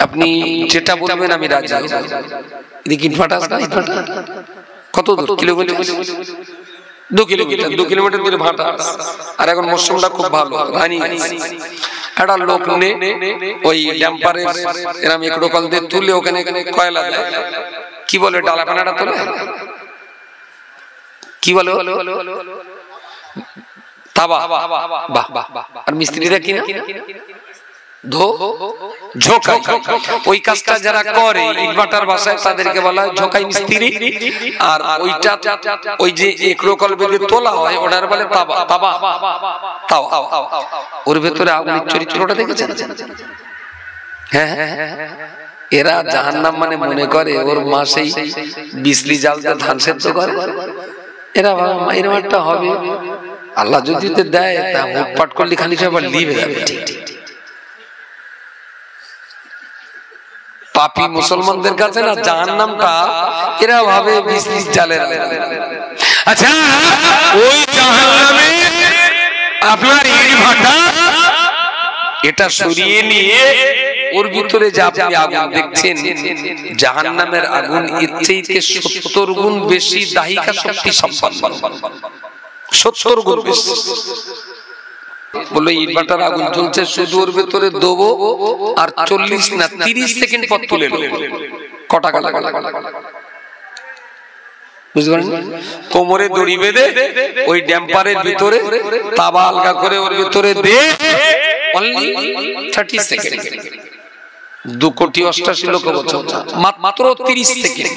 আপনি যেটা বলবেন আমি রাজি। এদিকে ইটভাটা আছে না, ইটভাটা কত দূর? কিলোমিটার 2 কিলোমিটার, 2 কিলোমিটার দূরে ভাটা। আর এখন মৌসুমটা খুব ভালো, রানি। একটা লোক নে ওই ড্যাম্পারে এরকম একড়ো কল দিয়ে তুলে ওখানে কয়লা দেয়, কি বলে ডালাপানাটা তোলে, কি বলে তাবা। আর মিস্ত্রিরা কিনা ঝোকাই। ওই কাজটা যারা করে ইটভাটার ভাষায় তাদেরকে বলা হয় ঝোকাই মিস্ত্রি। আর ওইটা ওই যে একড়ো কল বেঁধে তোলা হয় ওটার বলে তাবা। তাবা ওর ভেতরে আগুনের চরিত্রটা দেখেছেন? হ্যাঁ, এরা জাহান্নাম মানে মনে করে ওর মাসেই বিজলি জ্বালতে ধান সেদ্ধ করে। এরা মায়ের মারটা হবে, আল্লাহ যদি দেয় তা মুখপাট করলে খানিক আবার লিবে যাবে। ঠিক ঠিক। পাপী মুসলমানদের কাছে না জাহান্নামটা এরা ভাবে বিজলি জ্বালের। আচ্ছা, ওই জাহান্নামে আপনার ইট ভাটা এটা সরিয়ে নিয়ে ওর ভিতরে যা আপনি আগুন দেখছেন, জাহান্নামের আগুন এর চাইতে 70 গুণ বেশি দাহিকা শক্তি সম্পন্ন। 70 গুণ বেশি। বলে ইটভাটার আগুন জ্বলছে, শুধু ওর ভেতরে দেবো আর 40 না 30 সেকেন্ড পর তুলে নেবো। কটা গালা বুঝতে পারেন? কোমরে দড়ি বেঁধে ওই ড্যাম্পারের ভিতরে তাবা আলগা করে ওর ভিতরে দে, অনলি 30 সেকেন্ড। 2,88,00,000 লোক বছর, মাত্র 30 সেকেন্ড।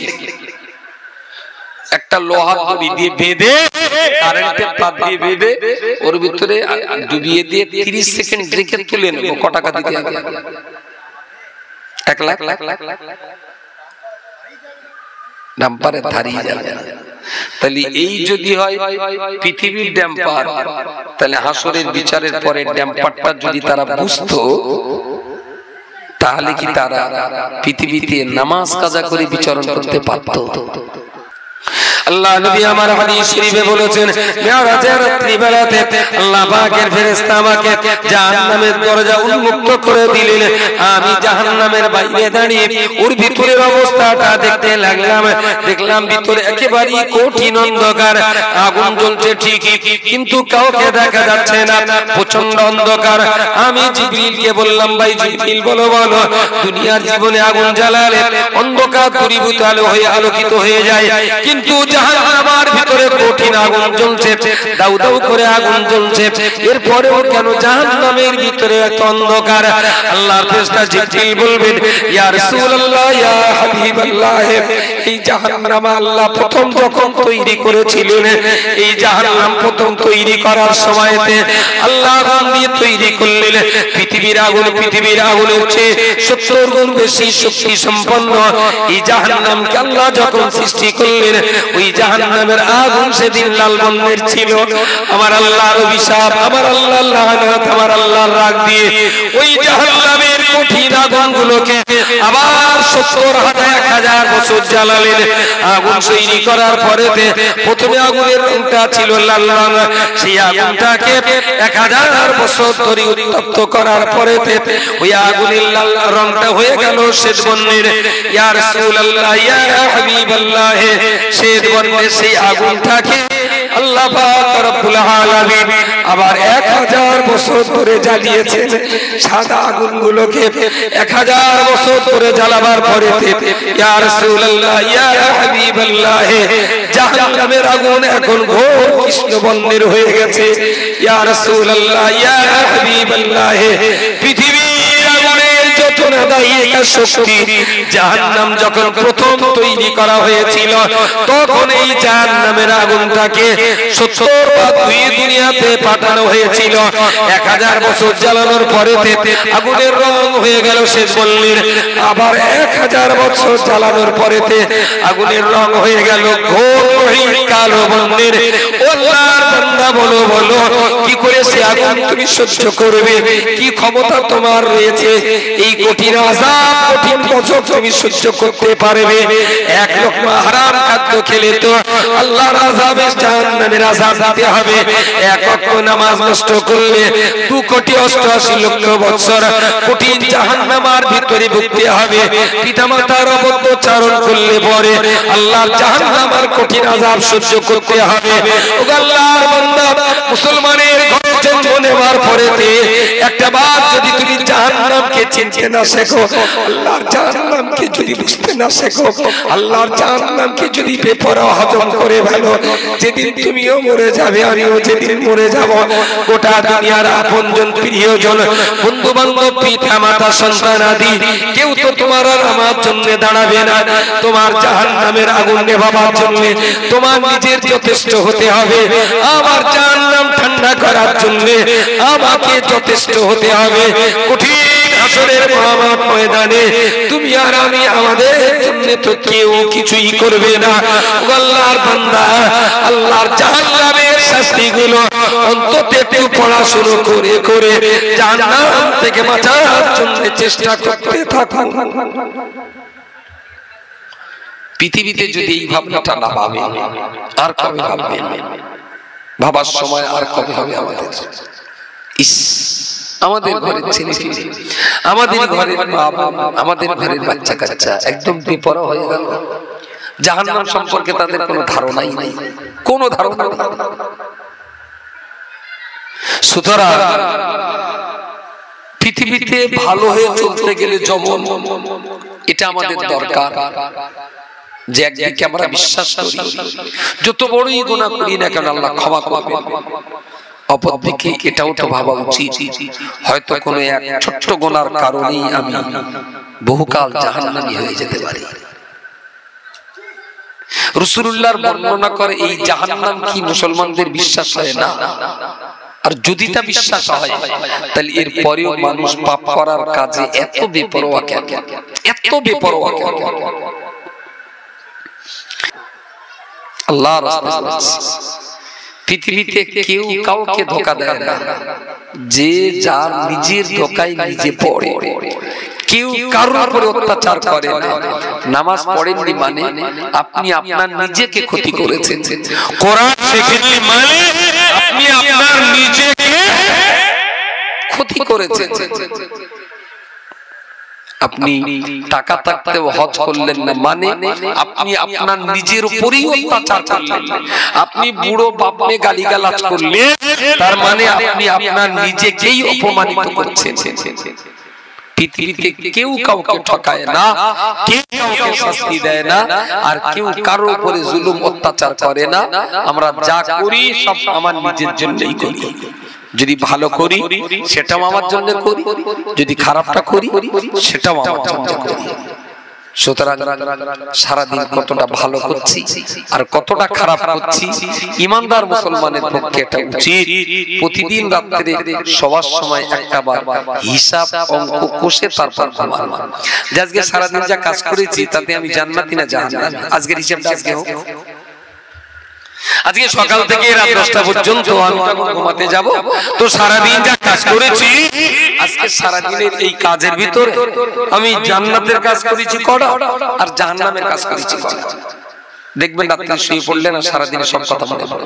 একটা লোহার দড়ি দিয়ে বেঁধে, কারেন্টের তার দিয়ে বেঁধে ওর ভিতরে ডুবিয়ে দিয়ে 30 সেকেন্ড রেখে তুলে নেব। ক টাকা দিতে হবে? 1 লাখ। ডাম্পারে ধারিয়ে যাবে। তাহলে এই যদি হয় পৃথিবীর ড্যাম্পার, তাহলে হাসরের বিচারের পরে ড্যাম্পারটা যদি তারা বুঝতো, তাহলে কি তারা পৃথিবীতে নামাজ কাজা করে বিচরণ করতে পারত? আল্লাহ নবী আমার হাদিস শরীফে বলেছেন, মেরাজের রাত্রিবেলাতে আল্লাহ পাকের ফেরেশতা আমাকে জাহান্নামের দরজা উন্মুক্ত করে দিলেন। আমি জাহান্নামের বাইরে দাঁড়িয়ে ওর ভিতরের অবস্থাটা দেখতে লাগলাম। দেখলাম ভিতরে একেবারে কঠিন অন্ধকার, আগুন জ্বলছে ঠিকই, কিন্তু কাউকে দেখা যাচ্ছে না, প্রচন্ড অন্ধকার। আমি জিবরিলকে বললাম, ভাই জিবরিল বলো দুনিয়ার জীবনে আগুন জ্বালালে অন্ধকার দূরীভূত আলো হয়ে আলোকিত হয়ে যায়, কিন্তু জাহান্নামের ভিতরে কঠিন আগুন জ্বলছে, দাউ দাউ করে আগুন জ্বলছে, এরপরেও কেন জাহান্নামের ভিতরে এত অন্ধকার? আল্লাহর ফেরেশতা জিবরিল বলবেন, ইয়া রাসূলুল্লাহ, ইয়া হাবিবাল্লাহ, এই জাহান্নাম আল্লাহ প্রথম যখন তৈরি করেছিলেন, এই জাহান্নাম প্রথম তৈরি করার সময়তে আল্লাহ আগুন দিয়ে তৈরি করলেন। পৃথিবীর আগুনের চেয়ে 70 গুণ বেশি শক্তি সম্পন্ন এই জাহান্নামকে আল্লাহ যখন সৃষ্টি করলেন, ওই জাহান্নামের আগুন সেদিন লাল বর্ণের ছিল। আমার আল্লাহর অভিশাপ, আমার আল্লাহর লানত, আমার আল্লাহর রাগ দিয়ে ওই জাহান্নামের কঠিন আগুনগুলোকে আবার 70,000 বছর জ্বালালেন। আগুন তৈরি করার পরেতে প্রথমে আগুনের রংটা ছিল লাল রং, সেই আগুনটাকে 1000 বছর ধরে উত্তপ্ত করার পরেতে ওই আগুনের লাল রংটা হয়ে গেল শ্বেত বর্ণের। ইয়া রাসূলুল্লাহ, ইয়া হাবিবাল্লাহ, শ্বেত বর্ণের সেই আগুনটাকে আল্লাহ পাক রব্বুল আলামিন আবার 1000 বছর ধরে জ্বালিয়েছেন। সাদা আগুনগুলোকে 1000 বছর ধরে জ্বালাবার পরেতে ইয়া রাসূলুল্লাহ, ইয়া হাবিবাল্লাহ, জাহান্নামের আগুন এখন ঘোর কৃষ্ণ বর্ণের হয়ে গেছে। ইয়া রাসূলুল্লাহ, ইয়া হাবিবাল্লাহ, পৃথিবীর আগুনের যত দাহিকা শক্তি জাহান্নাম যখন প্রথম তৈরি করা হয়েছিল, তখন এই জাহান্নামের আগুনটাকে 70 বা 2 দুনিয়াতে পাঠানো হয়েছিল। 1000 বছর জ্বালানোর পরেতে আগুনের রং হয়ে গেল শেষ বললেন, আবার 1000 বছর জ্বালানোর পরেতে আগুনের রং হয়ে গেল ঘোর কালো বর্ণের। আল্লাহর বান্দা বলো কি করে সে আগুন তুমি সহ্য করবে? কি ক্ষমতা তোমার রয়েছে? এই কঠিন আযাব আযাব কঠিন গজব তুমি সহ্য করতে পারবে? এক লোকমা হারাম খাদ্য খেলে তো আল্লাহর আযাবে জাহান্নামের আযাব দিতে হবে। এক ওয়াক্ত নামাজ নষ্ট করলে 2,88,00,000 বছর কঠিন জাহান্নামের ভিতরে ভুগতে হবে। পিতামাতার অবত্যাচারণ করলে পরে আল্লাহর জাহান্নামের কঠিন আযাব সহ্য করতে হবে। ও আল্লাহর বান্দা, মুসলমানের ঘরে জন্ম নেওয়ার পরেতে একটা বার যদি তুমি জাহান্নামকে চিনতে না শেখো, আল্লাহর জাহান্নামকে যদি বুঝতে না শেখো, আল্লাহর জাহান্নামকে যদি বেপরোয়া হজম করে ফেলো, যেদিন তুমিও মরে যাবে, আমিও যেদিন মরে যাব, গোটা দুনিয়ার আপনজন, প্রিয়জন, বন্ধু বান্ধব, পিতা মাতা, সন্তান আদি কেউ তো তোমার আর আমার জন্য দাঁড়াবে না। তোমার জাহান্নামের আগুন নেভাবার জন্য তোমার নিজের যথেষ্ট হতে হবে। আমার জাহান্নাম ঠান্ডা করার জন্য আমাকে যথেষ্ট হতে হবে। কঠিন হাসরের মহামাপ ময়দানে তুমি আর আমি, আমাদের জন্য তো কেউ কিছুই করবে না। আল্লাহর বান্দা, আল্লাহর জাহান্নামের শাস্তিগুলো অন্তত একটু পড়াশোনা করে করে জাহান্নাম থেকে বাঁচার জন্য চেষ্টা করতে থাকো। পৃথিবীতে যদি এই ভাবনাটা না ভাবে, আর কবে ভাববে? ভাবার সময় আর কবে হবে আমাদের? আমাদের ঘরের ছেলে ছেলে, আমাদের ঘরের মা বাবা, আমাদের ঘরের বাচ্চা কাচ্চা একদম বেপরোয়া হয়ে গেল। জাহান্নাম সম্পর্কে তাদের কোনো ধারণাই নেই, কোনো ধারণা নেই। সুতরাং পৃথিবীতে ভালো হয়ে চলতে গেলে যেমন এটা আমাদের দরকার যে একদিকে আমরা বিশ্বাস করি যত বড়ই গুনাহ করি না কেন আল্লাহ ক্ষমা করবেন, অপরদিকে এটাও তো ভাবা উচিত হয়তো কোনো এক ছোট্ট গুনার কারণেই আমি বহুকাল জাহান্নামী হয়ে যেতে পারি। রাসূলুল্লাহর বর্ণনা করে এই জাহান্নাম কি মুসলমানদের বিশ্বাস হয় না? আর যদি তা বিশ্বাস হয় তাহলে এর পরেও মানুষ পাপ করার কাজে এত বেপরোয়া কেন? এত বেপরোয়া কেন? আল্লাহর পৃথিবীতে কেউ কাউকে ধোঁকা দেয় না, যে যার নিজের ধোঁকায় নিজে পড়ে। কেউ কারোর উপরে অত্যাচার করে না। নামাজ পড়েননি মানে আপনি আপনার নিজেকে ক্ষতি করেছেন। কোরআন শেখেননি মানে আপনি আপনার নিজেকে ক্ষতি করেছেন। আপনি টাকা থাকতেও হজ করলেন না মানে আপনি আপনার নিজের উপরেই অত্যাচার করলেন। আপনি বুড়ো বাপকে গালিগালাজ করলেন তার মানে আপনি আপনার নিজেকেই অপমানিত করছেন। পৃথিবীতে কেউ কাউকে ঠকায় না, কেউ কাউকে শাস্তি দেয় না, আর কেউ কারোর উপরে জুলুম অত্যাচার করে না। আমরা যা করি সব আমার নিজের জন্যই করি। যদি ভালো করি সেটাও আমার জন্য করি, যদি খারাপটা করি সেটাও আমার জন্য করি। সুতরাং সারাদিন কতটা ভালো করছি আর কতটা খারাপ করছি, ইমানদার মুসলমানের পক্ষে এটা উচিত প্রতিদিন রাত্রে সবার সময় একটা বার হিসাব অঙ্ক কষে তারপর ঘুমানো। আজকে সারাদিন যা কাজ করেছি তাতে আমি জান্নাতি না জাহান্নামী, আজকের হিসাবটা আজকে হোক। আজকে সকাল থেকে রাত 10টা পর্যন্ত আমি যখন ঘুমাতে যাব তো সারাদিন যা কাজ করেছি আজকে সারাদিনের এই কাজের ভিতরে আমি জান্নাতের কাজ করেছি কটা আর জাহান্নামের কাজ করেছি কটা। দেখবেন রাত্রে শুয়ে পড়লে না সারাদিনে সব কথা মনে পড়ে।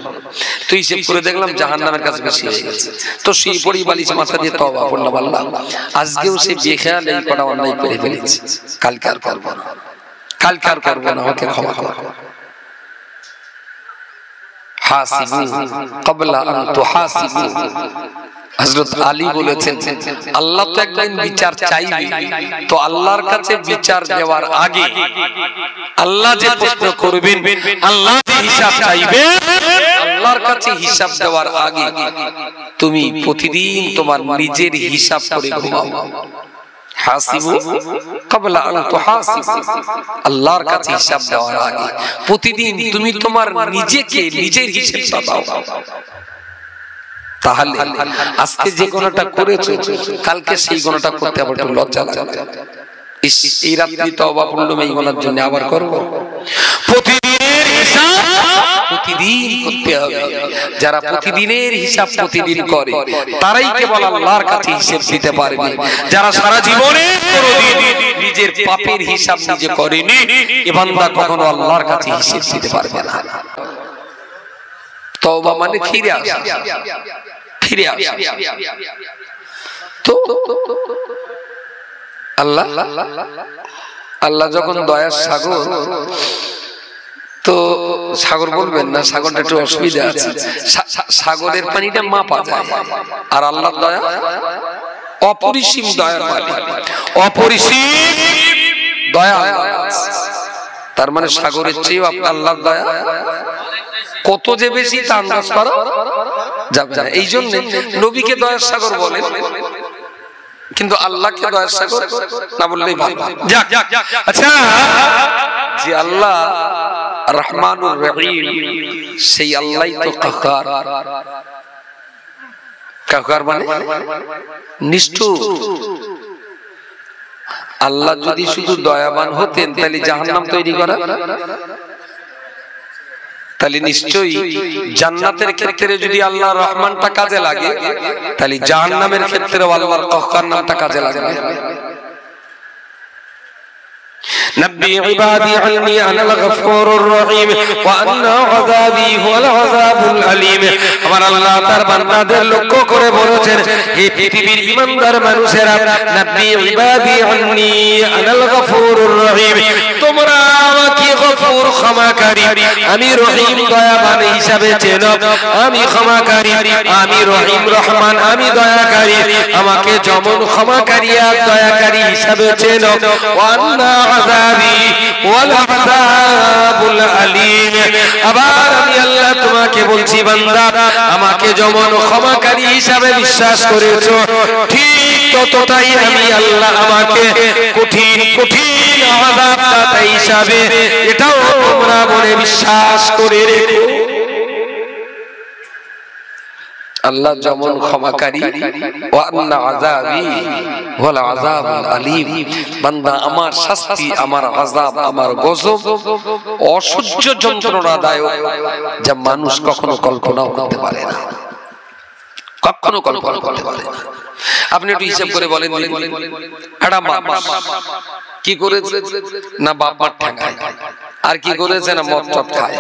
তো হিসেব করে দেখলাম জাহান্নামের কাজ বেশি হয়ে গেছে, তো শুয়ে পড়ি বালিশ মাথা দিয়ে তওবা করলাম, আল্লাহ আজকেও সে বেখেয়াল এই কটা অন্যায় করে ফেলেছি, কালকে আর করবো না, কালকে আর করবো না, আমাকে ক্ষমা করো। হাসিবু ক্বাবলা আন তুহাসিবু। হযরত আলী বলেছেন আল্লাহ তো একদিন বিচার চাইবে, তো আল্লাহর কাছে বিচার দেওয়ার আগে আল্লাহ যে প্রশ্ন করবেন, আল্লাহ যে হিসাব চাইবে, আল্লাহর কাছে হিসাব দেওয়ার আগে তুমি প্রতিদিন তোমার নিজের হিসাব করে ঘুমাও। হাসিবু ক্বাবলা আন তুহাসিবু, আল্লাহর কাছে হিসাব দেওয়ার আগে প্রতিদিন তুমি তোমার নিজেকে নিজের হিসাবটা দাও। তাহলে আজকে যে গুনাহটা করেছো কালকে সেই গুনাহটা করতে আবার একটু লজ্জা লাগবে। এই রাত্রি তওবা পড়লাম এই গুনার জন্য আবার করব। প্রতিদিনের হিসাব প্রতিদিন করতে হবে। যারা প্রতিদিনের হিসাব প্রতিদিন করে তারাই কেবল আল্লাহর কাছে হিসাব দিতে পারবে। যারা সারা জীবনে কোনোদিন নিজের পাপের হিসাব নিজে করেনি, এ বান্দা কখনো আল্লাহর কাছে হিসাব দিতে পারবে না। তওবা মানে ফিরে আসা, ফিরে আসা। তো আল্লাহ আল্লাহ যখন দয়ার সাগর, তো সাগর বলবেন না, সাগরটা একটু অসুবিধা আছে, সাগরের পানিটা মাপা যায়, আর আল্লাহর দয়া অপরিসীম দয়ার মালিক, অপরিসীম দয়া। তার মানে সাগরের চেয়েও আপনার আল্লাহর দয়া কত যে বেশি তা আন্দাজ করা যাবে না। এই জন্য নবীকে দয়ার সাগর বলেন, কিন্তু আল্লাহকে দয়ার সাগর না বললেই ভালো। আচ্ছা, যে আল্লাহ রহমানুর রহিম, সেই আল্লাহই তো কাহ্হার। কাহ্হার মানে নিষ্ঠুর। আল্লাহ যদি শুধু দয়াবান হতেন তাহলে জাহান্নাম তৈরি করা, তাহলে নিশ্চয়ই জান্নাতের ক্ষেত্রে যদি আল্লাহ রহমানটা কাজে লাগে, তাহলে জাহান্নামের ক্ষেত্রেও আল্লাহর কাহ্হার নামটা কাজে লাগবে। نبي عبادي عني أنا الغفور الرحيم وأن عذابي هو العذاب الأليم। আমার আল্লাহ তার বান্দাদের লক্ষ্য করে বলেছেন, হে পৃথিবীর ঈমানদার মানুষেরা, নবী ইবাদি আন্নি আনাল গফুরুর রহিম, তোমরা আমাকে গফুর ক্ষমাকারী, আমি রহিম দয়াবান হিসাবে চেনো। আমি ক্ষমাকারী, আমি রহিম রহমান, আমি দয়াকারী, আমাকে যেমন ক্ষমাকারী আর দয়াকারী হিসাবে চেনো। ওয়ান্না আযাবি ওয়াল আযাবুল আলীম। আবার আমি আল্লাহ তোমাকে বলছি, বান্দা আমাকে যেমন ক্ষমাকারী হিসাবে বিশ্বাস করেছো, ঠিক ততটাই আমি আল্লাহ আমাকে কঠিন কঠিন আযাবদাতা হিসাবে এটাও তোমরা মনে বিশ্বাস করে রেখো। আল্লাহ যেমন ক্ষমাকারী, ওয়া আন্না আযাবি ওয়াল আযাবুল আলীম, বান্দা আমার শাস্তি, আমার আযাব, আমার গজব অসহ্য যন্ত্রণাদায়ক, যা মানুষ কখনো কল্পনাও করতে পারে না, কখনো কল্পনা করতে পারে না। আপনি একটু হিসাব করে বলেন, একটা মানুষ কি করেছে না, বাপ মার ঠ্যাঙায়, আর কি করেছে না, মদ টদ খায়,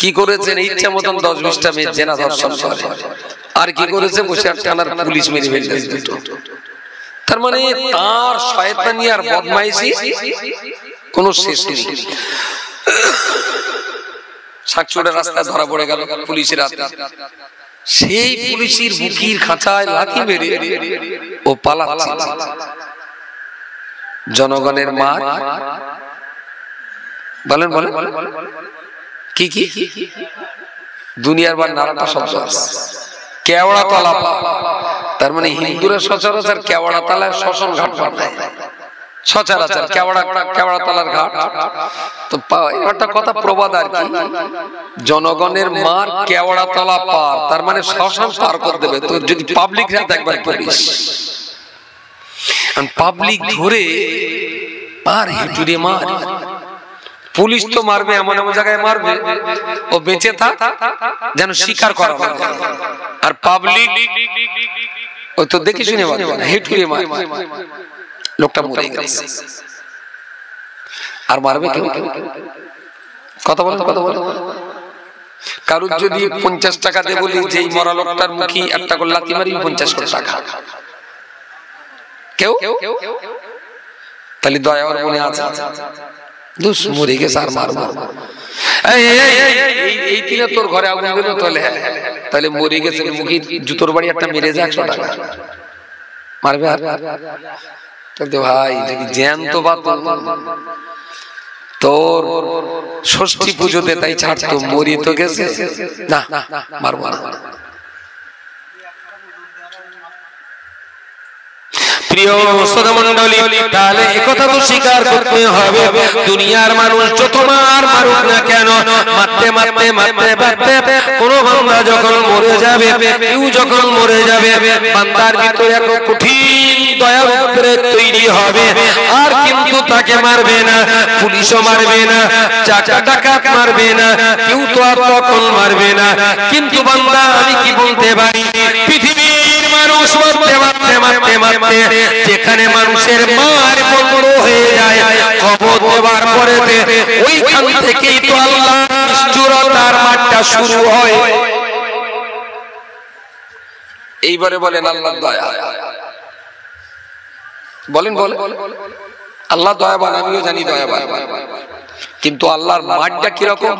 কি করেছেন ইচ্ছা মতন 10-20টা মেয়ে জেনা ধর্ষণ করে, আর কি করেছে বসে টানার পুলিশ মেরে ফেলতেছে দুটো। তার মানে তার শয়তানি আর বদমাইশি কোনো শেষ নেই। শাকচুড়া রাস্তায় ধরা পড়ে গেল পুলিশের হাতে, সেই পুলিশের বুকির খাঁচায় লাথি মেরে ও পালাচ্ছে। জনগণের মার, বলেন বলেন কি কি দুনিয়ার বার নারাটা শব্দ আছে, কেওড়া তলা। তার মানে হিন্দুরা সচরাচর কেওড়া তলায় শ্মশান ঘাট বানায়, সচরাচর কেওড়া তলার ঘাট। তো একটা কথা প্রবাদ আর কি, জনগণের মার কেওড়া তলা পার, তার মানে শ্মশান পার করে দেবে। তো যদি পাবলিক রাত একবার পুলিশ পাবলিক ধরে পার হেঁটুরে মার, পুলিশ তো মারবে, এমন এমন জায়গায় মারবে ও বেঁচে থাক যেন স্বীকার করা হয়, আর পাবলিক ও তো দেখে শুনে মারবে না, হেঁটুরে মার। লোকটা মরে গেছে, আর মারবে কেউ? কথা বলেন, কথা বলেন। কারুর যদি 50 টাকা দিয়ে বলি যে এই মরা লোকটার মুখী একটা করে লাথি মারি 50 কোটি টাকা, কেউ? তাহলে দয়া ওর মনে আছে, দুস মরে গেছে আর মারবো, এই দিনে তোর ঘরে আগুন দিল, তাহলে মরে গেছে মুখী জুতোর বাড়ি একটা মেরে যায় 100 টাকা মারবে। আর ভাই জ্যান্ত বা তোর ষষ্ঠী পুজোতে তাই ছাড়তো, মরি তো গেছে না, মারবো না। প্রিয় শ্রোতামণ্ডলী, তাহলে একথা তো স্বীকার করতে হবে, দুনিয়ার মানুষ যত মারুক না কেন, মারতে মারতে মারতে মারতে কোন বান্দা যখন মরে যাবে, কেউ যখন মরে যাবে, বান্দার ভিতরে এক কঠিন দয়া তৈরি হবে, আর কিন্তু তাকে মারবে না, পুলিশও মারবে না, ডাকাত মারবে না, কেউ তো আর তখন মারবে না। কিন্তু বান্দা আমি কি বলতে পারি, পৃথিবীর মানুষ মারতে মারতে মারতে মারতে যেখানে মানুষের মার বন্ধ হয়ে যায়, দেওয়ার পরে ওইখান থেকেই তো আল্লাহ নিষ্ঠুরতার মাঠটা শুরু হয়। এইবারে বলেন আল্লাহ দয়া, বলেন বলেন আল্লাহ দয়াবান, আমিও জানি দয়াবান, কিন্তু আল্লাহর মাঠটা কিরকম?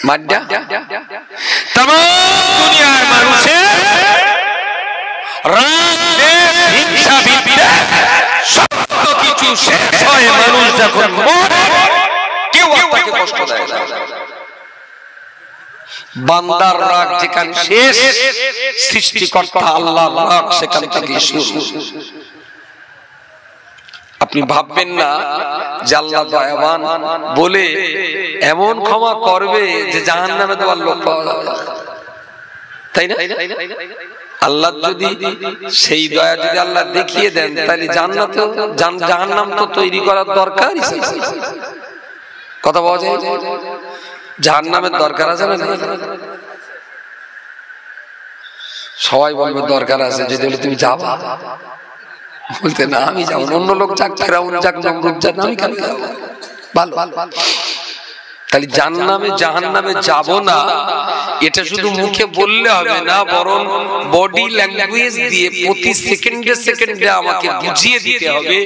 মাঠটা তাম দুনিয়ার মানুষের হিংসা বিদ্বেষ সমস্ত কিছু শেষ হয় মানুষ যখন মরে, কেউ আপনাকে কষ্ট দেয় না। বান্দার রাগ যেখানে শেষ, সৃষ্টিকর্তা আল্লাহর রাগ সেখান থেকে শুরু। আপনি ভাববেন না যে আল্লাহ দয়াবান বলে এমন ক্ষমা করবে যে জাহান্নামে দেওয়ার লোক পাওয়া যাবে, তাই না? আল্লাহ যদি সেই দয়া যদি আল্লাহ দেখিয়ে দেন, তাহলে জান্নাতে জাহান্নাম তো তৈরি করার দরকার। কথা বলা যায়, জাহান্নামের দরকার আছে না? সবাই বলবে দরকার আছে, যদি বলে তুমি যাবা, বলতে না আমি যাবো, অন্য লোক যাক, ফেরাউন যাক, নমরুদ যাক, আমি কেন যাবো? ভালো, তাহলে জাহান্নামে জাহান্নামে যাব না, এটা শুধু মুখে বললে হবে না, বরং বডি ল্যাঙ্গুয়েজ দিয়ে প্রতি সেকেন্ডে সেকেন্ডে আমাকে বুঝিয়ে দিতে হবে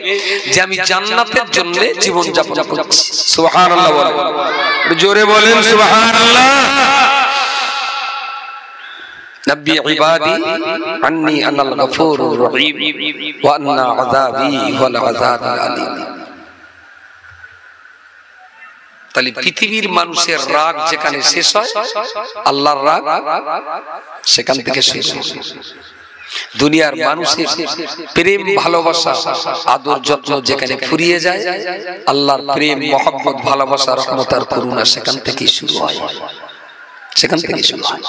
যে আমি জান্নাতের জন্য জীবন যাপন করছি। সুবহানাল্লাহ বলেন, জোরে বলেন সুবহানাল্লাহ। নব্বি ইবাদি আন্নী আনাল গফুরুর রহিম ওয়া আন্না আযাবি হুয়াল আযাবুল আলীম। তাহলে পৃথিবীর মানুষের রাগ যেখানে শেষ হয়, আল্লাহর রাগ সেখান থেকে শেষ হয়। দুনিয়ার মানুষের প্রেম ভালোবাসা আদর যত্ন যেখানে ফুরিয়ে যায়, আল্লাহর প্রেম মহব্বত ভালোবাসা রহমত আর করুণা সেখান থেকে শুরু হয়, সেখান থেকে শুরু হয়।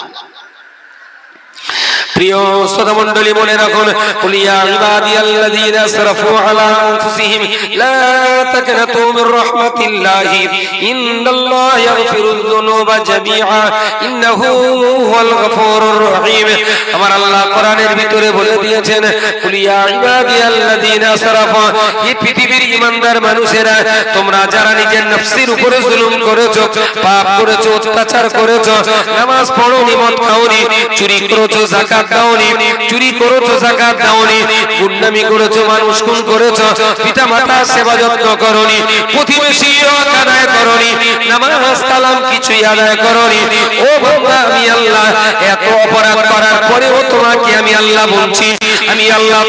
প্রিয় শ্রোতা মণ্ডলী, মনে রাখুন, কুল ইয়া ইবাদিয়াল্লাযীনা আসরাফু আলা আনফুসিহিম লা তাকনাতু মির রাহমাতিল্লাহি ইন্নাল্লাহা ইয়াগফিরুয যুনুবা জামিআ ইন্নাহু হুয়াল গফুরুর রহিম। আমার আল্লাহ কোরআনের ভিতরে বলে দিয়েছেন, কুল ইয়া ইবাদিয়াল্লাযীনা আসরাফু, এই পৃথিবীর ঈমানদার মানুষেরা, তোমরা যারা নিজের নফসের উপরে জুলুম করেছো, পাপ করেছো, অত্যাচার করেছো, নামাজ পড়োনি, মদ খাওনি, চুরি করেছো, যাকাত দাওনি, চুরি করেছো, যাকাত দাওনি, গুনামি করেছো, মানুষ খুন করেছো, পিতা মাতার সেবা যত্ন করোনি, প্রতিবেশীর হক আদায় করোনি, নামাজ কালাম কিছুই আদায় করোনি, ও বান্দা, আমি আল্লাহ এত অপরাধ করার পরেও তোমাকে আমি আল্লাহ বলছি, আমি আল্লাহ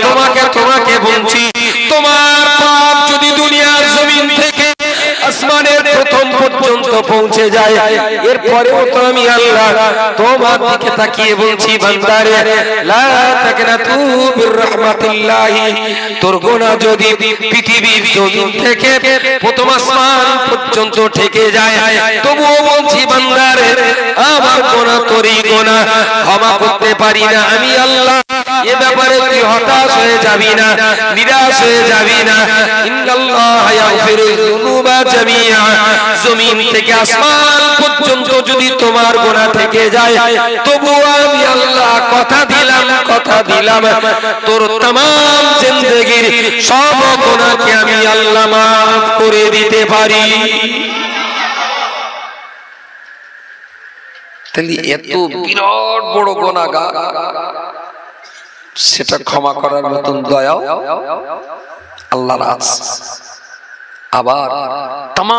তোমাকে বলছি, তোমার পাপ যদি দুনিয়ার জমিন থেকে আসমানের প্রথম পর্যন্ত পৌঁছে যায়, এরপরেও তো আমি আল্লাহ তোমার দিকে তাকিয়ে বলছি, বান্দারে লা তাকনাতু মির রাহমাতিল্লাহি, তোর গুনাহ যদি পৃথিবীর জমিন থেকে প্রথম আসমান পর্যন্ত ঠেকে যায়, তবুও বলছি বান্দারে আমার গুনাহ তোরই গুনাহ, ক্ষমা করতে পারি না আমি আল্লাহ। এ ব্যাপারে তুই হতাশ হয়ে যাবি না, নিরাশ হয়ে যাবি না। ইন্নাল্লাহা ইয়াগফিরুয যুনুবা জামিআ, জমিন থেকে আসমান পর্যন্ত যদি তোমার গুনাহ থেকে যায়, তবুও আমি আল্লাহ কথা দিলাম তোর तमाम জিন্দেগীর সব গুনাহকে আমি আল্লাহ maaf করে দিতে পারি। তাহলে এত বিরাট বড় গুনাহগার, সেটা ক্ষমা করার মতন দয়াও আল্লাহর আছে। আবার তাম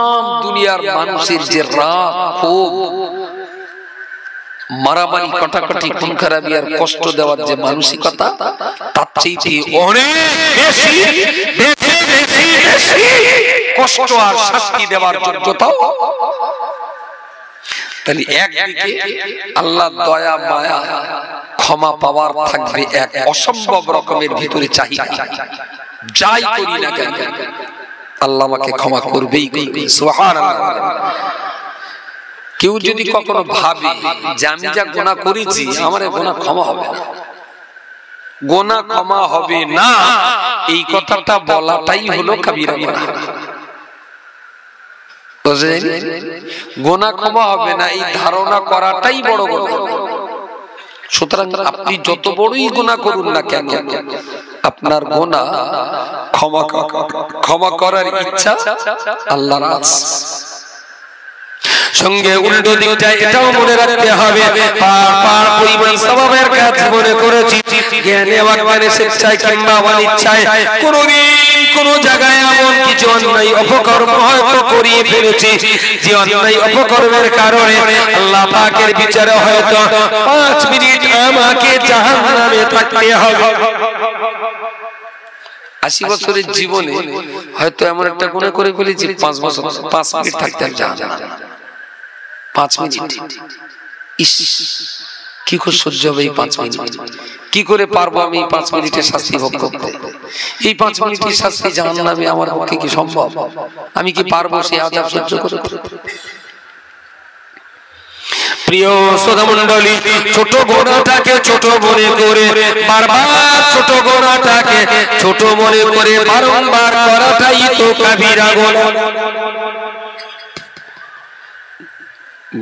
দুনিয়ার মানুষের যে রাগ, ক্ষোভ, মারামারি, কাটাকাটি, খুন খারাপি আর কষ্ট দেওয়ার যে মানসিকতা, তার চাইতে অনেক বেশি কষ্ট আর শাস্তি দেওয়ার যোগ্যতাও। তাহলে একদিকে আল্লাহ দয়া, মায়া, ক্ষমা পাওয়ার থাকবে এক অসম্ভব রকমের ভিতরে চাহিদা, যাই করি না কেন আল্লাহ আমাকে ক্ষমা করবেই করবে। সুবহানাল্লাহ। কেউ যদি কখনো ভাবে যে আমি যা গুনাহ করেছি আমার গুনাহ ক্ষমা হবে না, গুনাহ ক্ষমা হবে না, এই কথাটা বলাটাই হলো কবিরা গুনাহ। বুঝলেন? গুনাহ ক্ষমা হবে না এই ধারণা করাটাই বড় গুনাহ। সুতরাং আপনি যত বড়ই গুনাহ করুন না কেন আপনার গুনাহ ক্ষমা করার ইচ্ছা আল্লাহর আছে। সঙ্গে উল্টো দিকটায় এটাও মনে রাখতে হবে, পার পরিমাণ সওয়াবের কাজ মনে করেছি, জ্ঞানে অজ্ঞানে স্বেচ্ছায় কিংবা অনিচ্ছায় কোনদিন কোন জায়গায় এমন কিছু অন্যায় অপকর্ম হয়তো করিয়ে ফেলেছি, যে অন্যায় অপকর্মের কারণে আল্লাহ পাকের বিচারে হয়তো 5 মিনিট আমাকে জাহান্নামে থাকতে হবে। 80 বছরের জীবনে হয়তো এমন একটা গুনাহ করে ফেলেছি 5 বছর 5 মিনিট থাকতে হবে জাহান্নামে। 5 মিনিট, ইস কি করে সহ্য হবে এই 5 মিনিট? কি করে পারবো আমি 5 মিনিটের শাস্তি ভোগ করতে? এই 5 মিনিটের শাস্তি জাহান্নামে আমার পক্ষে কি সম্ভব? আমি কি পারবো সেই আযাব সহ্য করতে? প্রিয় শ্রোতা মণ্ডলী, ছোট গোনাটাকে ছোট মনে করে বারবার ছোট গোনাটাকে ছোট মনে করে বারংবার করাটাই তো কাবিরা গুনাহ।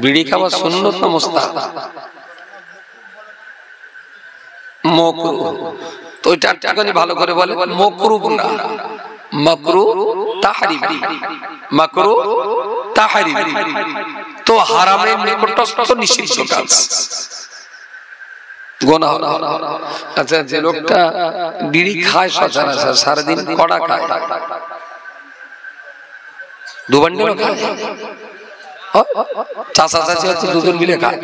বিড়ি খাওয়া সুন্নত না মুস্তাহাব? মাকরুহ। তো এটা একটুখানি ভালো করে বলে, মাকরুহ না, মাকরুহ তাহরিম, মাকরুহ তাহরিম। তো হারামের নিকটস্থ নিষিদ্ধ কাজ, গুনাহ। আচ্ছা, যে লোকটা বিড়ি খায় সচরাচর, সারাদিন কড়া খায়, 2 বান্ডিলও খায়, চাচা চাচি হচ্ছে 2 জন মিলে খায়,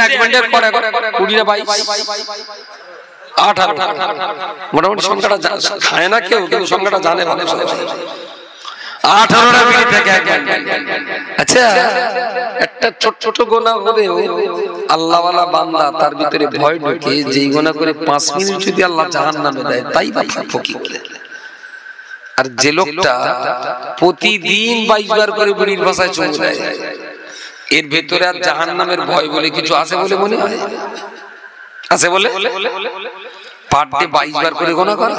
1 বান্ডিল করে 20 না 22 18, মোটামুটি সংখ্যাটা খায় না কেউ, কিন্তু সংখ্যাটা জানে ভালো। 18টা বিড়ি থেকে 1 বান্ডিল। আচ্ছা, একটা ছোট ছোট গুনাহ হলেও আল্লাহওয়ালা বান্দা তার ভিতরে ভয় ঢুকে, যেই গুনাহ করে 5 মিনিট যদি আল্লাহ জাহান্নামে দেয়, তাই বা থাকবো কি করে? আর যে লোকটা প্রতিদিন 22 বার করে বিড়ির ভাষায় চুমু দেয়, এর ভেতরে আর জাহান্নামের ভয় বলে কিছু আছে বলে মনে হয়? আছে বলে? পার ডে 22 বার করে গুনাহ করা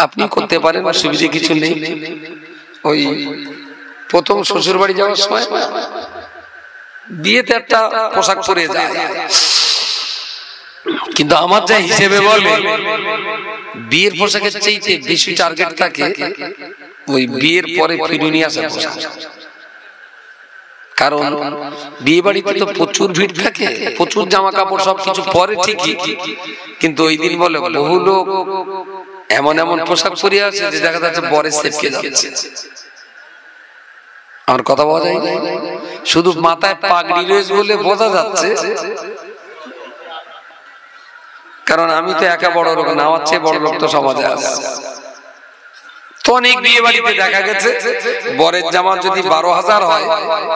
আপনি করতে পারেন, অসুবিধা কিছু নেই। ওই প্রথম শ্বশুর বাড়ি যাওয়ার সময় বিয়েতে একটা পোশাক পরে যায়, কিন্তু আমার যা হিসেবে বলে বিয়ের পোশাকের চাইতে বেশি টার্গেট থাকে ওই বিয়ের পরে ফিরুনি আসা পোশাক। কারণ বিয়ে বাড়িতে তো প্রচুর ভিড় থাকে, প্রচুর জামা কাপড় সবকিছু পরে ঠিকই, কিন্তু ওই দিন বলে বহু লোক এমন এমন পোশাক পরে আছে যে দেখা যাচ্ছে বরের সেফকে যাচ্ছে। আমার কথা বলা যায়, শুধু মাথায় পাগড়ি রয়েছে বলে বোঝা যাচ্ছে, কারণ আমি তো একা বড় লোক না, আমার চেয়ে বড় লোক তো সমাজে আছে। তো অনেক বিয়ে বাড়িতে দেখা গেছে বরের জামা যদি 12,000 হয়,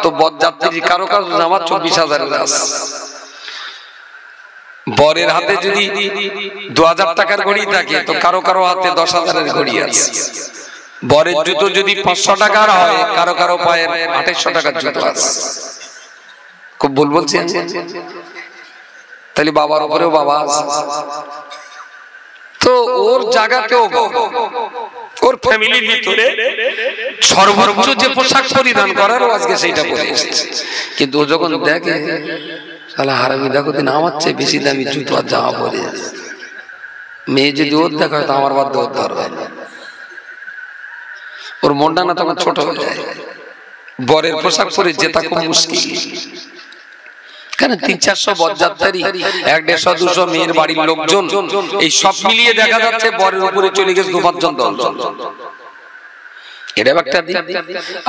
তো বরযাত্রীর কারো কারো জামা 24,000 আছে। বরের হাতে যদি 2,000 টাকার ঘড়ি থাকে, তো কারো কারো হাতে 10,000-এর ঘড়ি আছে। বরের জুতো যদি 500 টাকার হয়, কারো কারো পায়ের 2800 টাকার জুতো আছে। খুব ভুল বলছি? তাহলে বাবার উপরেও বাবা আছে। তো ওর জায়গাতেও ওর ফ্যামিলির ভিতরে সর্বোচ্চ যে পোশাক পরিধান করার আজকে সেইটা পরে এসেছে, কিন্তু ও যখন দেখে শালা হারামি দেখো দিন আমার চেয়ে বেশি দামি জুতো আর জামা পরে আছে, মেয়ে যদি ওর দেখা হয় তো আমার বাদ ওর ধরবে, ওর মনটা না তখন ছোট হয়ে যায়। বরের পোশাক পরে যেটা খুব মুশকিল, কারণ 300-400 বরযাত্রী, 150-200 মেয়ের বাড়ির লোকজন, এই সব মিলিয়ে দেখা যাচ্ছে বরের উপরে চলে গেছে 2-5 জন দল। এটা একটা দিক,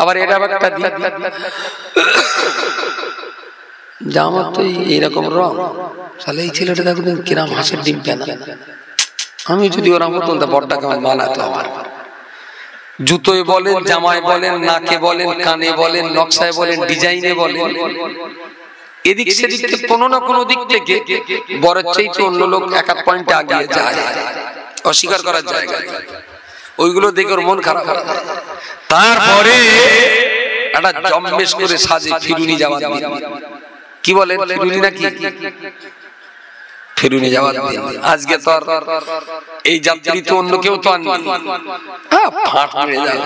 আবার এটা একটা দিক, জামা তো এইরকম রং, তাহলে এই ছেলেটা দেখবেন কিরাম হাঁসের ডিম কেনা, আমি যদি ওরা মতন বড়টা কেমন মানাতো আমার। জুতোয় বলেন, জামায় বলেন, নাকে বলেন, কানে বলেন, নকশায় বলেন, ডিজাইনে বলেন, এদিক সেদিক থেকে কোনো না কোনো দিক থেকে বরের চাইতে অন্য লোক 1 পয়েন্টে এগিয়ে যায়, অস্বীকার করার জায়গা। ওইগুলো দেখে ওর মন খারাপ হয়। তারপরে একটা জম্বেশ করে সাজে ফিরুনি যাওয়ার দিন, কি বলে ফিরুনি নাকি ফিরুনি যাওয়ার দিন। আজকে তো এই যাত্রী তো অন্য কেউ তো আননি, ফাট মেরে যায়।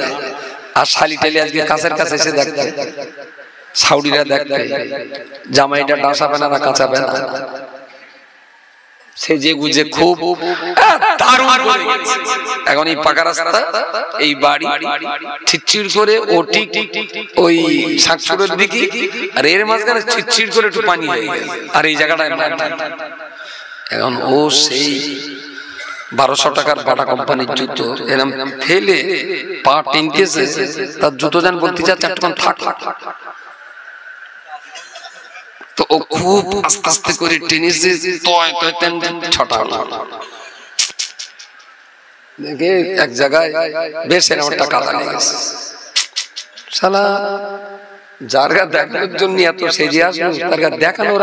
আর শালি টালি আজকে কাছের কাছে এসে দেখতে, সাউডিরা দেখতে জামাইটা ডাসা পেনা না কাঁচা পেনা, সেজে গুজে খুব দারুণ করে গেছে। এখন এই পাকা রাস্তা, এই বাড়ি ছিটছিড় করে ও ঠিক ওই শাকসুরের দিকে, আর এর মাঝখানে ছিটছিড় করে একটু পানি হয়ে গেছে, আর এই জায়গাটায় এখন ও সেই 1200 টাকার বাটা কোম্পানির জুতো এরকম ফেলে পা টেনতেছে, তার জুতো যান বলতে যাচ্ছে একটুখান থাক, তো ও খুব আস্তে আস্তে করে টেনেছে, ছটা দেখে এক জায়গায় বেশ এরকম একটা কাদা লেগেছে। শালা যারগা দেখানোর জন্য এত সেজে আসলো, তারগা দেখানোর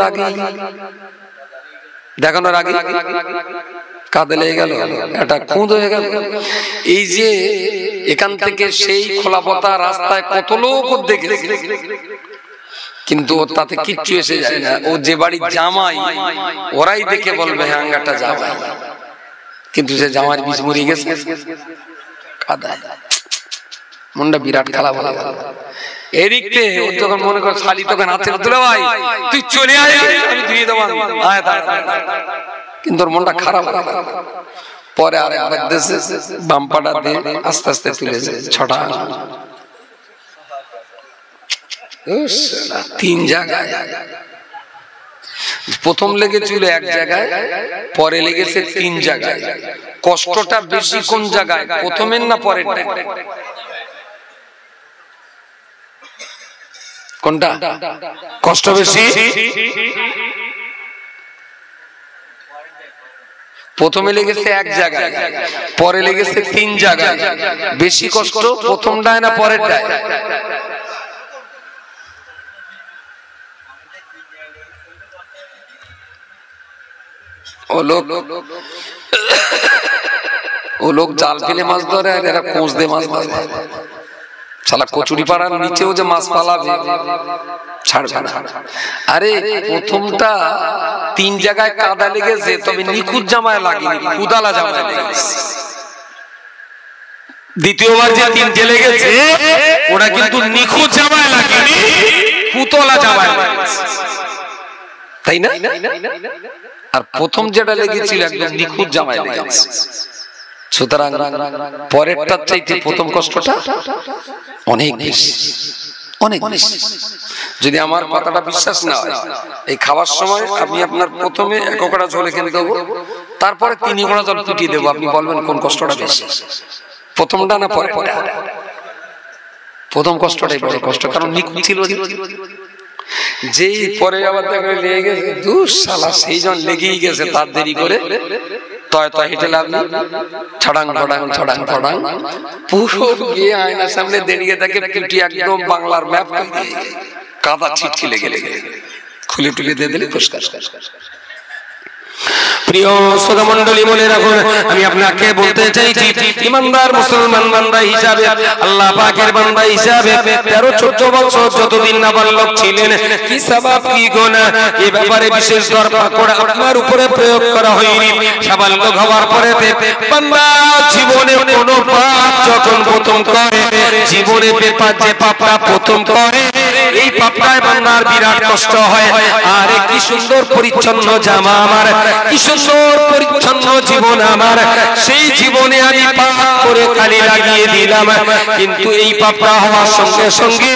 আগে কাঁদে লেগে গেল, একটা খুঁদ হয়ে গেল। এই যে এখান থেকে সেই খোলাপথা রাস্তায় কত লোক দেখেছে, কিন্তু ওর তাতে কিচ্ছু এসে যায় না। ও যে বাড়ির জামাই, ওরাই দেখে বলবে হ্যাঁ আঙ্গাটা জামাই, কিন্তু সে জামাই বিষ মরে গেছে কাদা, মনটা বিরাট খারাপ হয়ে গেল। এদিকে যখন মনে কর শালি তখন হাতে তুলে, ভাই তুই চলে আয়, আমি ধুয়ে দেবো, কিন্তু ওর মনটা খারাপ হয়ে গেল। পরে আর একবার দেশে বাম্পাটা দিয়ে আস্তে আস্তে তুলেছে ছটা, 3 জায়গায়। প্রথম লেগেছিল এক জায়গায়, পরে লেগেছে 3 জায়গায়। কষ্টটা বেশি কোন জায়গায়, প্রথমের না পরের? কোনটা কষ্ট বেশি? প্রথমে লেগেছে এক জায়গায়, পরে লেগেছে 3 জায়গায়। বেশি কষ্ট প্রথমটায় না পরেরটায়? ও লোক জাল ফেলে মাছ ধরে, আর এরা কোঁচ দিয়ে মাছ ধরে। শালা কচুরি পাড়ার নিচেও যে মাছ পালাবে, ছাড়বে না। আরে প্রথমটা 3 জায়গায় কাদা লেগেছে, তবে নিখুঁত জামায় লাগেনি, কুদালা জামায় লেগেছে। দ্বিতীয়বার যে 3টে লেগেছে, ওরা কিন্তু নিখুঁত জামায় লাগেনি, কুতলা জামায় লেগেছে, তাই না? আর প্রথম যেটা লেগেছিল একদম নিখুঁত জামায় লেগেছে। সুতরাং পরেরটার চাইতে প্রথম কষ্টটা অনেক বেশি, অনেক বেশি। যদি আমার কথাটা বিশ্বাস না হয়, এই খাবার সময় আমি আপনার প্রথমে 1 কোড়া ঝোল এখানে দেবো, তারপরে 3 কোড়া জল ফুটিয়ে দেবো, আপনি বলবেন কোন কষ্টটা বেশি, প্রথমটা না পরেরটা? প্রথম কষ্টটাই বড় কষ্ট, কারণ নিখুঁত ছিল। যেই পরে আবার দেখে লেগে গেছে, দুঃ শালা সেই জন লেগেই গেছে, তার দেরি করে তয় হেঁটে লাভ না, ছড়াং ছড়াং ছড়াং ছড়াং পুরো গিয়ে আয়নার সামনে দাঁড়িয়ে থাকে, পিটি একদম বাংলার ম্যাপ, কাদা ছিটকে লেগে খুলে টুলে দিয়ে দিলে পরিষ্কার। প্রিয় শ্রোতা মণ্ডলী, মনে রাখুন, আমি আপনাকে বলতে চাইছি, ইমানদার মুসলমান বান্দা হিসাবে, আল্লাহ পাকের বান্দা হিসাবে 13-14 বছর যতদিন নাবালক ছিলেন, কি সওয়াব কি গুনাহ, এই ব্যাপারে বিশেষ দরবার করে আপনার উপরে প্রয়োগ করা হয়নি। সাবালক হওয়ার পরে বান্দা জীবনে কোনো পাপ যখন প্রথম করে, জীবনে বেপার যে পাপটা প্রথম করে, এই পাপটায় বান্দার বিরাট কষ্ট হয়। আর কি সুন্দর পরিচ্ছন্ন জামা আমার, কি সুন্দর পরিচ্ছন্ন জীবন আমার, সেই জীবনে আমি পাপ করে কালি লাগিয়ে দিলাম। কিন্তু এই পাপটা হওয়ার সঙ্গে সঙ্গে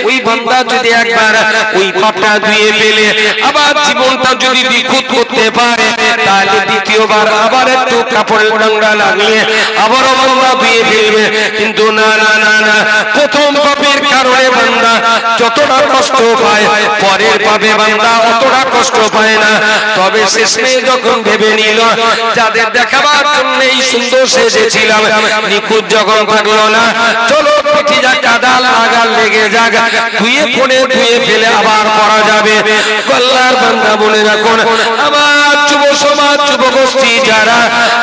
ওই বান্দা যদি একবার ওই পাপটা ধুয়ে ফেলে, আবার জীবনটা যদি নিখুঁত করতে পারে, তাহলে দ্বিতীয়বার আবার একটু কাপড়ের নোংরা লাগলে আবারও বান্দা ধুয়ে ফেলবে। কিন্তু না না না না, প্রথম পাপের কারণে বান্দা যতটা কষ্ট পায়, পরের পাপে বান্দা অতটা কষ্ট পায় না। তবে শেষে যখন ভেবে নিল, যাদের দেখাবার জন্য এই সুন্দর সেজেছিলাম, নিখুঁত যখন থাকলো না, চলো পিঠে যা কাদা লাগাল লেগে যাক, ধুয়ে ফেলে আবার পড়া যাবে। আল্লাহর বান্দা বলে রাখুন, আমার যুব সমাজ, যুবগোষ্ঠী যারা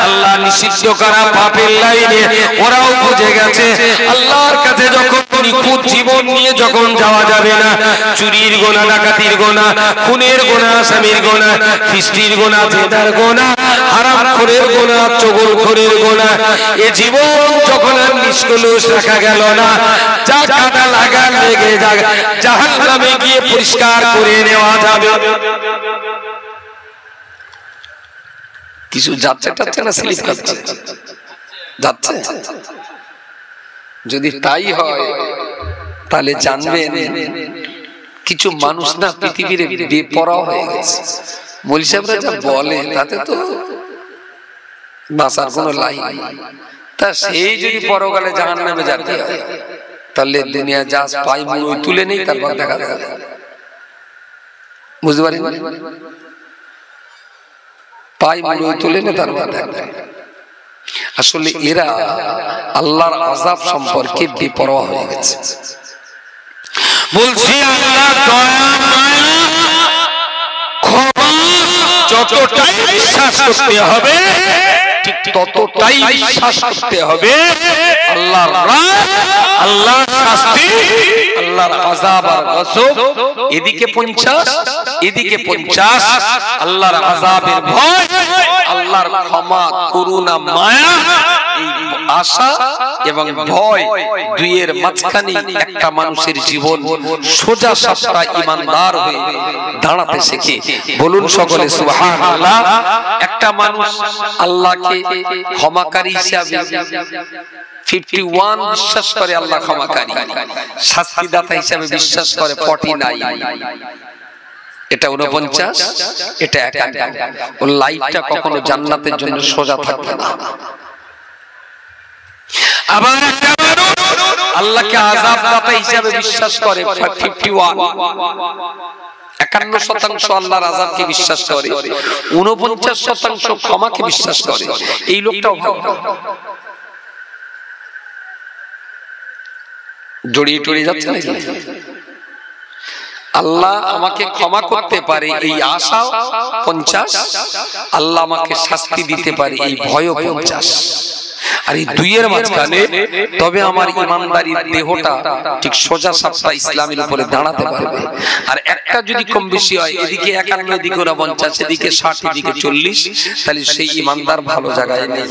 আল্লাহ নিষিদ্ধ করা পাপের লাইনে, ওরাও বুঝে গেছে আল্লাহর কাছে যখন নিখুঁত জীবন নিয়ে যখন যাওয়া যাবে না, চুরির গোনা, ডাকাতির গোনা, খুনের গোনা, স্বামীর গোনা, ফিস্টির গোনা, জেদার গোনা, হারামখোরের গোনা, চগলখোরের গোনা, এ জীবন যখন আর নিষ্কলুষ রাখা গেল না, যা কাদা লাগা লেগে যাক, জাহান্নামে গিয়ে পরিষ্কার করে নেওয়া যাবে। কিছু যাচ্ছে টাচ্ছে না স্লিপ খাচ্ছে যাচ্ছে। যদি তাই হয় তাহলে জানবেন কিছু মানুষ না পৃথিবীর বেপরোয়া হয়ে গেছে। মৌলভী সাহেবরা যা বলে তাতে তো বাঁচার কোনো লাইন নেই। তা সেই যদি পরকালে জাহান্নামে যেতে হয় তাহলে দুনিয়া যা পাই মুড়ি তুলে নেই, তারপর দেখা যাবে। বুঝতে পারি পাই মুড়ি তুলে নেই, তারপর দেখা। আসলে এরা আল্লাহর আযাব সম্পর্কে বেপরোয়া হয়ে গেছে। বলছি আল্লাহ দয়া মায়া ক্ষমা যতটাই বিশ্বাস করতে হবে ঠিক ততটাই বিশ্বাস করতে হবে আল্লাহর রাগ, আল্লাহর শাস্তি, আল্লাহর আযাব আর গজব এদিকে 50, এদিকে 50। আল্লাহর আযাবের ভয়, আল্লাহর ক্ষমা করুণা মায়া, এই আশা এবং ভয় দুইয়ের মাঝখানে একটা মানুষের জীবন সোজা সাপটা ঈমানদার হয়ে দাঁড়াতে শেখে। বলুন সকলে সুবহানাল্লাহ। একটা মানুষ আল্লাহকে ক্ষমাকারী হিসাবে 51 বিশ্বাস করে, আল্লাহ ক্ষমাকারী, শাস্তিদাতা হিসাবে বিশ্বাস করে 49। এটা 49, এটা 51। ওর লাইফটা কখনো জান্নাতের জন্য সোজা থাকবে না। আবার একটা মানুষ আল্লাহকে আযাবদাতা হিসাবে বিশ্বাস করে 51, 51% আল্লাহর আযাবকে বিশ্বাস করে, 49% ক্ষমাকে বিশ্বাস করে। এই লোকটাও ভালো, জড়িয়ে টড়িয়ে যাচ্ছে না। আল্লাহ আমাকে ক্ষমা করতে পারে এই আশা 50, আল্লাহ আমাকে শাস্তি দিতে পারে এই ভয় 50। আর এই দুইয়ের মাঝখানে তবে আমার ইমানদারির দেহটা ঠিক সোজা সাপটা ইসলামের উপরে দাঁড়াতে পারবে। আর একটা যদি কম বেশি হয়, এদিকে 51, এদিকে 49, এদিকে 60, এদিকে 40, তাহলে সেই ইমানদার ভালো জায়গায় নেই।